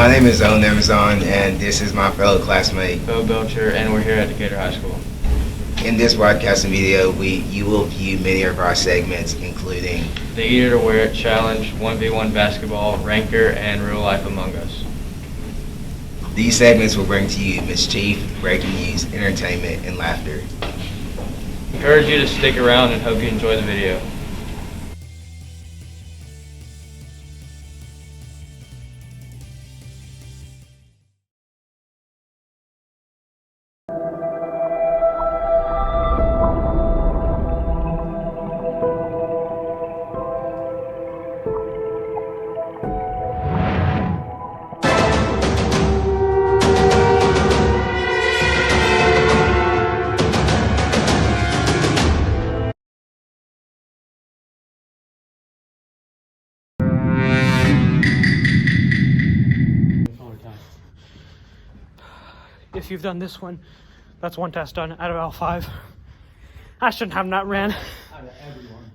My name is Owen Amazon, and this is my fellow classmate, Bo Belcher, and we're here at Decatur High School. In this broadcasting video, you will view many of our segments, including The Eat It or Wear It Challenge, 1v1 Basketball, Ranker, and Real Life Among Us. These segments will bring to you mischief, breaking news, entertainment, and laughter. Encourage you to stick around and hope you enjoy the video. If you've done this one, that's one test done out of all 5. I shouldn't have not ran. Out of everyone.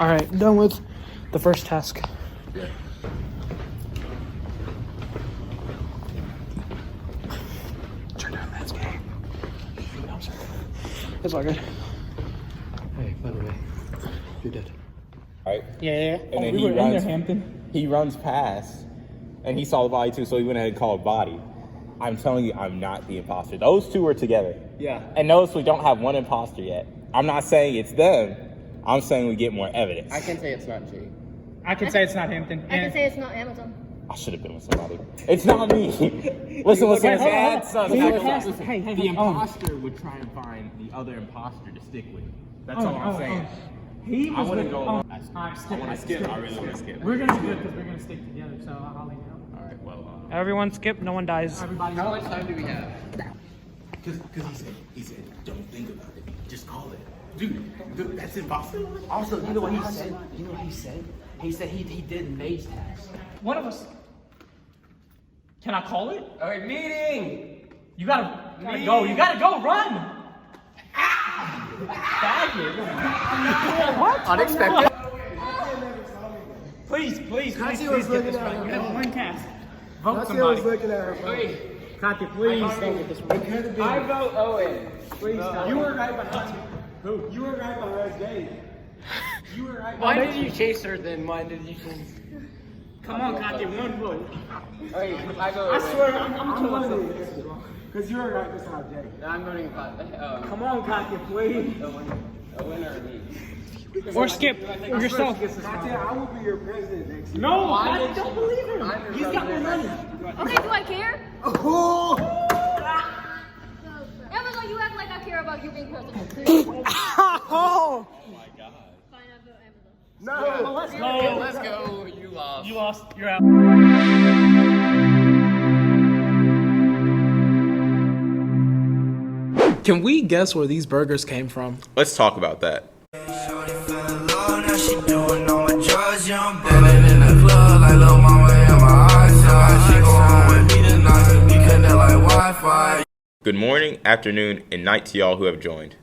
All right, done with the first task. Yeah. Turn down that game. No, sir. It's all good. Hey, by the way, you're dead. Right? Yeah. And then he runs past, and he saw the body too, so he went ahead and called body. I'm telling you, I'm not the imposter. Those two are together. Yeah. And notice we don't have one imposter yet. I'm not saying it's them. I'm saying we get more evidence. I can say it's not Jay. I can say it's not Hampton. I can say it's not Amazon. I should have been with somebody. It's not me. listen. Hey, The imposter would try and find the other imposter to stick with. That's all I'm saying. I want to go. I want to skip. I really want to skip. We're gonna do it because we're gonna stick together. So I'll leave it out. All right. Well. Everyone skip. No one dies. Everybody. How much time do we have? Because he said, don't think about it. Just call it. Dude, that's impossible. Also, you know what he said? You know what he said? He said he did maze task. One of us. Can I call it? Okay, meeting! You gotta go. You gotta go. Run. Faggot. What? Unexpected. Please get this right. You have one cast. Vote somebody. Katya, please don't get this right. I vote Owen. Please stop. You were right behind who? You were right behind Jay. You were right. Why did you chase her then? Why did you chase her? Come on, Katya, one vote. Okay, I vote I Owen. swear, I'm killing something. Because you were right beside Jay. No, I'm voting Come on, Katya, please. Owen or me. Or skip, or yourself. I will be your president next year. No, I don't believe him. He's got more money. Okay, do I care? Oh! Amazon, you act like I care about you being president. Oh! Fine, I vote Amazon. No! Let's Okay, go. let's go. You lost. You lost. You're out. Can we guess where these burgers came from? Let's talk about that. Good morning, afternoon, and night to y'all who have joined.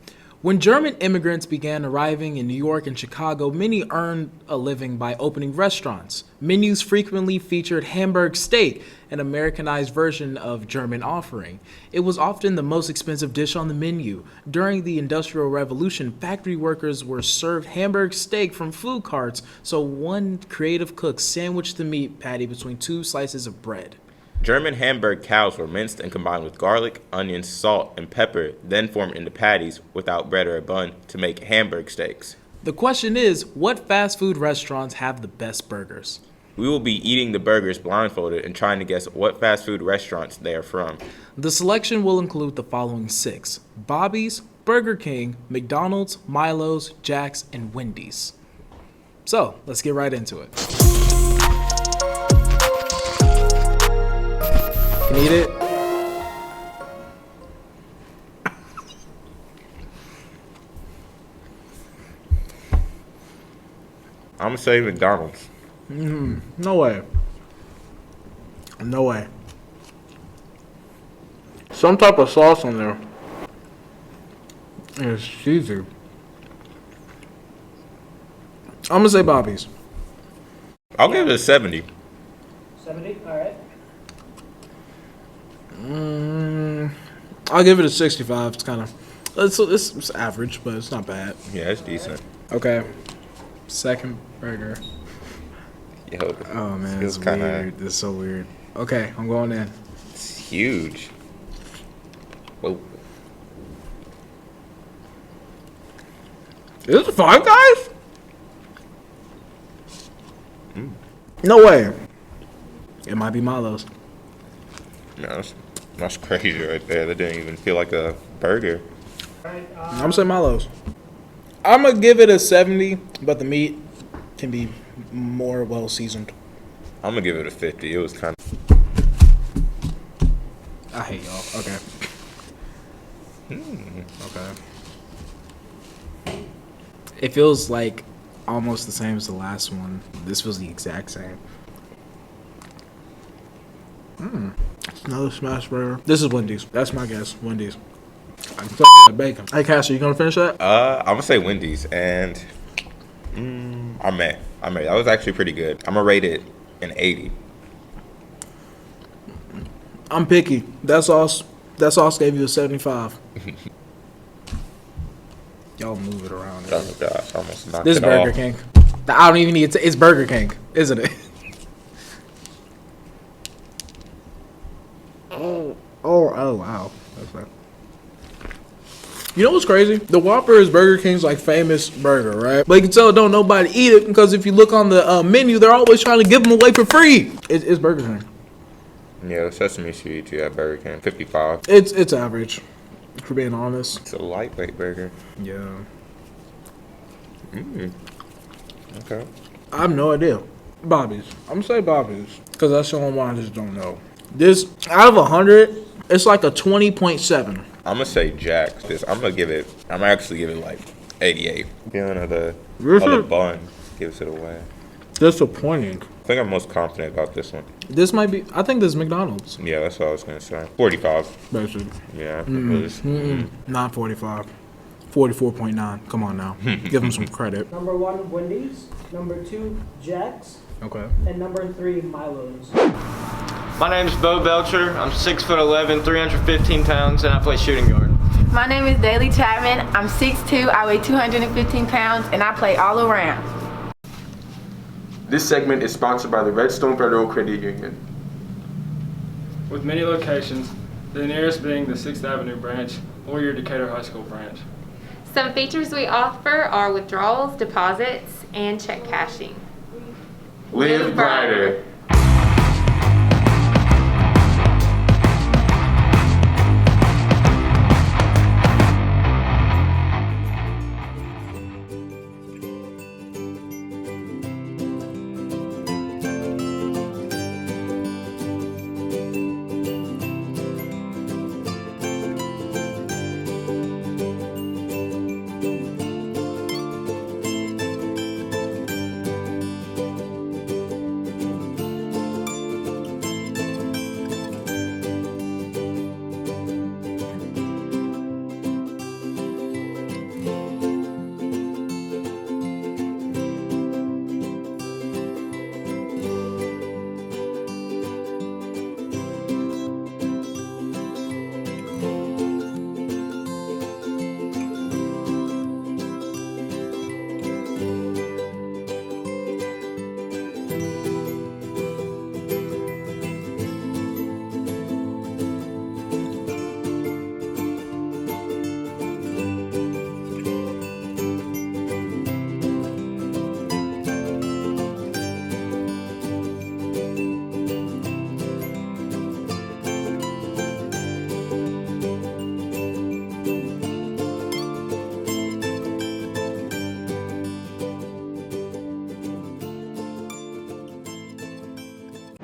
When German immigrants began arriving in New York and Chicago, many earned a living by opening restaurants. Menus frequently featured Hamburg steak, an Americanized version of German offering. It was often the most expensive dish on the menu. During the Industrial Revolution, factory workers were served Hamburg steak from food carts, so one creative cook sandwiched the meat patty between 2 slices of bread. German Hamburg cows were minced and combined with garlic, onions, salt, and pepper, then formed into patties without bread or a bun to make Hamburg steaks. The question is, what fast food restaurants have the best burgers? We will be eating the burgers blindfolded and trying to guess what fast food restaurants they are from. The selection will include the following 6: Bobby's, Burger King, McDonald's, Milo's, Jack's, and Wendy's. So, let's get right into it. Can eat it? I'm gonna say McDonald's. No way. No way. Some type of sauce on there. It's cheesy. I'm gonna say Bobby's. I'll give it a 70. 70. All right. I'll give it a 65. It's kind of, it's average, but it's not bad. Yeah, it's decent. Okay. Second burger. Yo, Oh man, it's it's kinda- weird. It's so weird. Okay, I'm going in. It's huge. Whoa. Is it Five Guys? No way. It might be Milo's. No, that's crazy right there. That didn't even feel like a burger. I'm gonna say Milo's. I'm gonna give it a 70, but the meat can be more well seasoned. I'm gonna give it a 50. It was kind of. I hate y'all. Okay. Okay. It feels like almost the same as the last one. This feels the exact same. Another smash burger. This is Wendy's. That's my guess. Wendy's. I can tell that bacon. Hey, Cassie, you gonna finish that? I'm gonna say Wendy's, and I may. That was actually pretty good. I'm gonna rate it an 80. I'm picky. That sauce gave you a 75. Y'all move it around. Oh gosh, I almost knocked This is it Burger off. King. I don't even need to. It's Burger King, isn't it? Oh, wow. That's like. You know what's crazy? The Whopper is Burger King's like famous burger, right? But you can tell don't nobody eat it because if you look on the menu, they're always trying to give them away for free. It's Burger King. Yeah, the sesame seed too at Burger King, 55. It's average, for being honest. It's a lightweight burger. Yeah. Okay. I have no idea. Bobby's. I'm gonna say Bobby's because that's the only one I just don't know. This out of 100, it's like a 20.7. I'm gonna say Jack's. I'm actually give it like 88. Feeling of the bun gives it away. Disappointing. I think I'm most confident about this one. This might be. I think this is McDonald's. Yeah, that's what I was gonna say. 45. Basically. Yeah. It was, Not 45. 44.9. Come on now. Give them some credit. Number 1, Wendy's. Number 2, Jack's. Okay. And number 3, Milo's. My name's Bo Belcher. I'm 6'11", 315 pounds, and I play shooting guard. My name is Daly Chapman. I'm 6'2", I weigh 215 pounds, and I play all around. This segment is sponsored by the Redstone Federal Credit Union. With many locations, the nearest being the 6th Avenue branch or your Decatur High School branch. Some features we offer are withdrawals, deposits, and check cashing. Live brighter.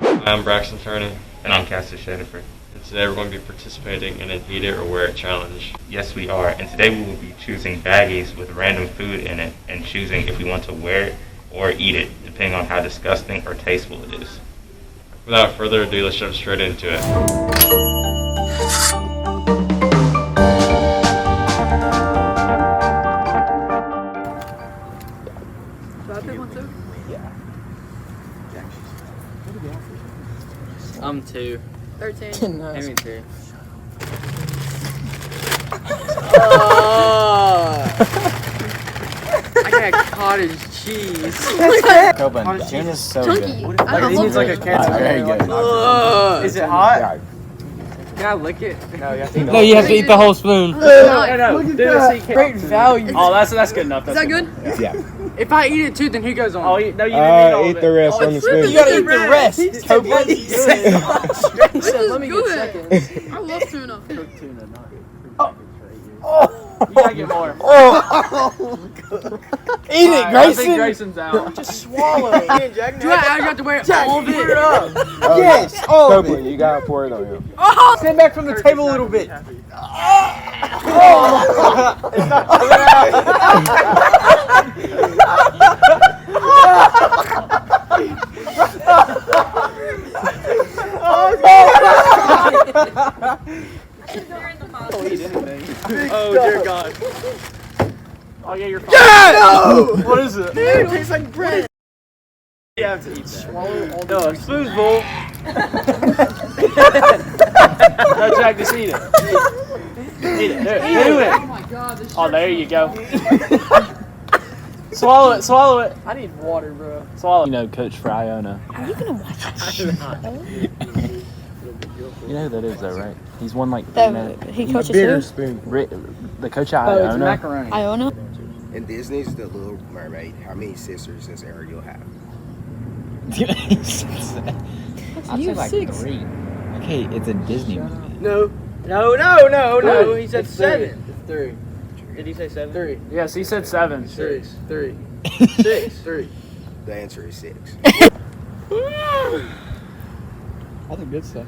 I'm Braxton Turner. And I'm Cassie Shaniford. And today we're going to be participating in an Eat It or Wear It challenge. Yes, we are. And today we will be choosing baggies with random food in it and choosing if we want to wear it or eat it, depending on how disgusting or tasteful it is. Without further ado, let's jump straight into it. I'm 2. 13. Give me 2. I got cottage cheese. Coben, tuna is so Chunky. good. I love needs like a it. cancer. Very good. Is it hot? Can I lick it? No, you have to eat the No, you have to eat the whole spoon. No. Do the Great value. Oh, that's good enough. Is that good? Yeah. If I eat it too, then who goes on? Oh, no, you didn't eat all Eat of the it. rest on the spoon. You gotta eat the rest. This Let is me get good. seconds. I love tuna. You gotta get more. Eat it, I think Grayson. Grayson's out. Just swallow it. Do I have to wear all of it? Yes. Oh, Copeland, you gotta pour it on him. Stand back from the table a little bit. Oh, dear God. Oh, yeah, you're fine. No! What is it? Dude, it tastes like bread. You have to eat that. Swallow all No, a spoonful. No, Jack, just eat it. Eat it. Do it. Oh my god. This Oh, there you go. Swallow it. Swallow it. I need water, bro. Swallow You it. know Coach for Iona. Are you gonna watch this? You know who that is, though, right? He's won like He coaches who? spoon. The coach at Oh, it's Iona. macaroni. Iona. In Disney's The Little Mermaid, how many sisters does Ariel have? I'd You say like 6. 3. Okay, it's a Disney movie. No. He said 7. It's 3. Did he say 7? 3. Yes, he said 7. 6. 3. 6. 3. The answer is 6. All the good stuff.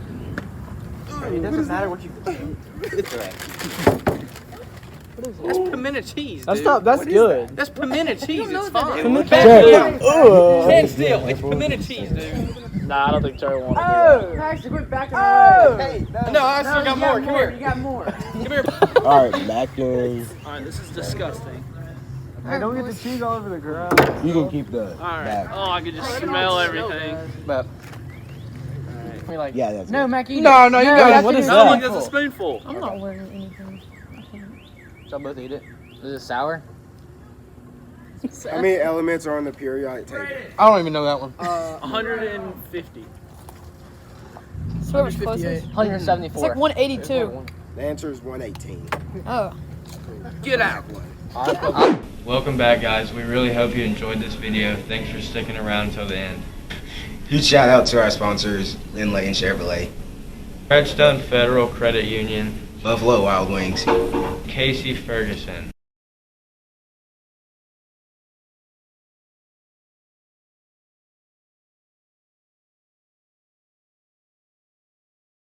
It doesn't matter what you think. That's pimento cheese, dude. That's good. That's pimento cheese. know It's what that fine. is. Stand still. It's pimento cheese, dude. Nah, I don't think Terry wanted to Max, quit backing away. No, I still got more. Come here. You got more. Come here. Alright, back goes. Alright, this is disgusting. Hey, don't get the cheese all over the ground. You can keep the Alright. back. Oh, I could just smell everything. But Yeah, that's No, it. Mac, eat No, it. no, you No, got it. that's What it. is No, that? look, that's a spoonful. I'm not wearing anything. Y'all both eat it. Is it sour? How many elements are on the periodic table? I don't even know that one. 150. So whoever's closest. 174. It's like 182. The answer is 118. Oh. Get out. Welcome back, guys. We really hope you enjoyed this video. Thanks for sticking around until the end. Huge shout out to our sponsors, Lindley and Chevrolet, Redstone Federal Credit Union, Buffalo Wild Wings, Casey Ferguson.